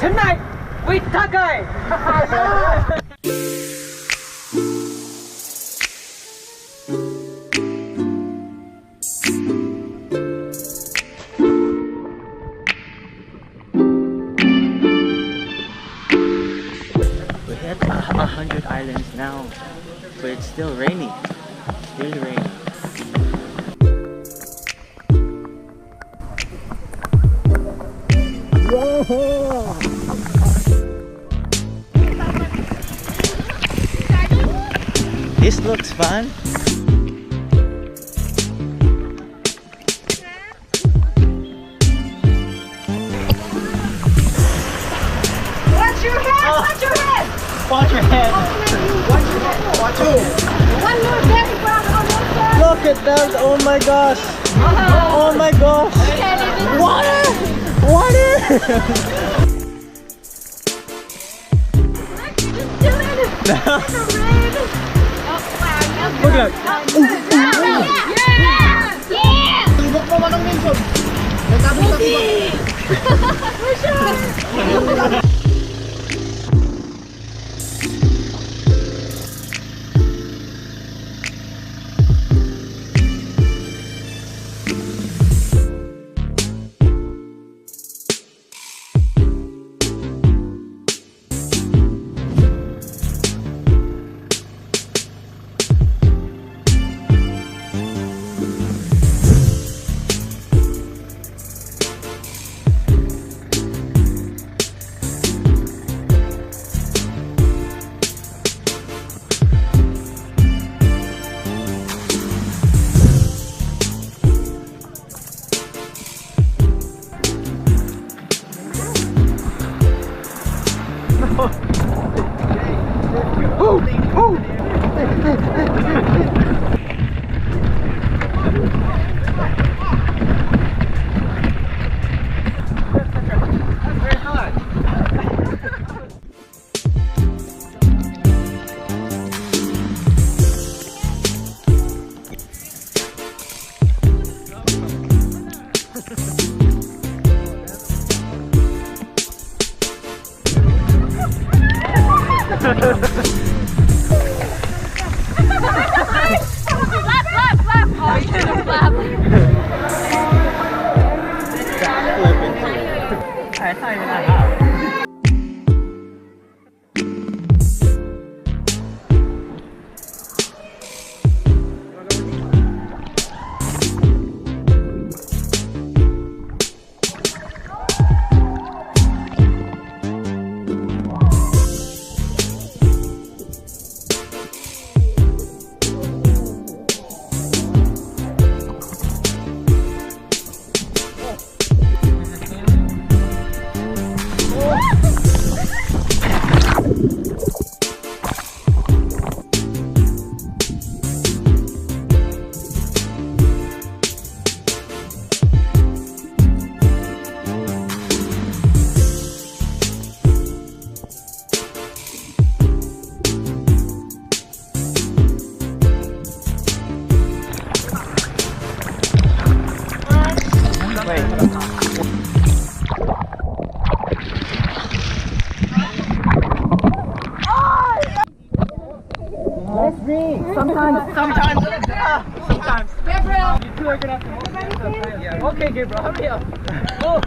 Tonight with Takai. We hit 100 islands now, but it's still rainy. Really rainy. This looks fun. Watch your head! Watch your head! Watch your head. Watch your head. Watch your head. One more very proud on one side. Look at that. Oh my gosh. Oh my gosh. Water! Water! Look at that. Yeah! Tubok mo manang minsan. Sometimes. Gabriel! You two are gonna have to. Yeah. Okay, Gabriel, hurry up. Go!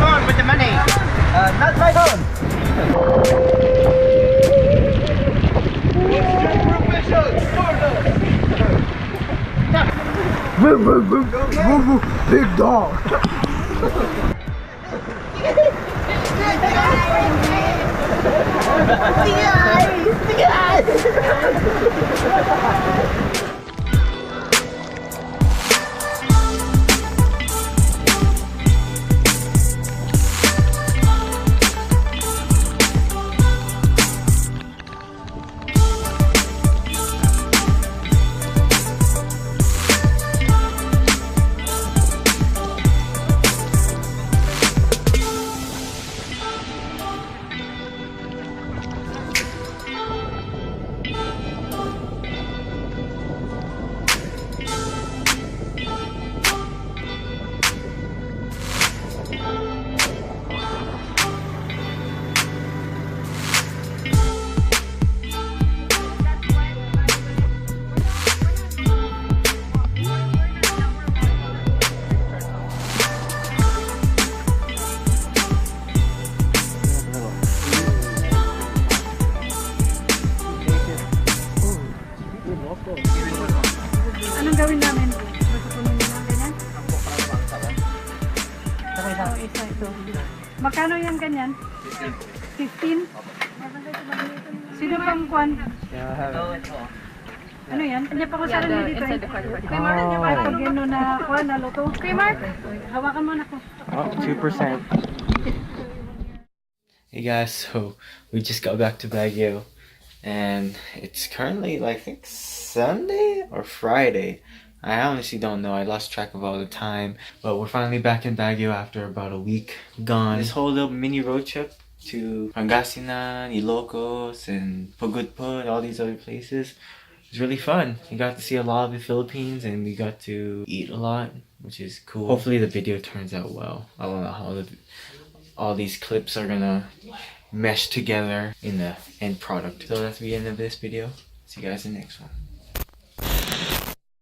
Phone with the money. Not my phone. Big dog. Magkano yan ganyan? 15? Sino pang kwan? Ano yan? Hindi pa ko sa rin dito eh. Kay Mark, pag yun na kwan, naluto. Kay Mark, hawakan mo na ko. Oh, 2%. Hey guys, so we just got back to Baguio and it's currently like, I think Sunday or Friday. I honestly don't know. I lost track of all the time. But we're finally back in Baguio after about a week gone. This whole little mini road trip to Pangasinan, Ilocos, and Pagudpud, all these other places. It was really fun. We got to see a lot of the Philippines and we got to eat a lot, which is cool. Hopefully the video turns out well. I don't know how all these clips are gonna mesh together in the end product. So that's the end of this video. See you guys in the next one.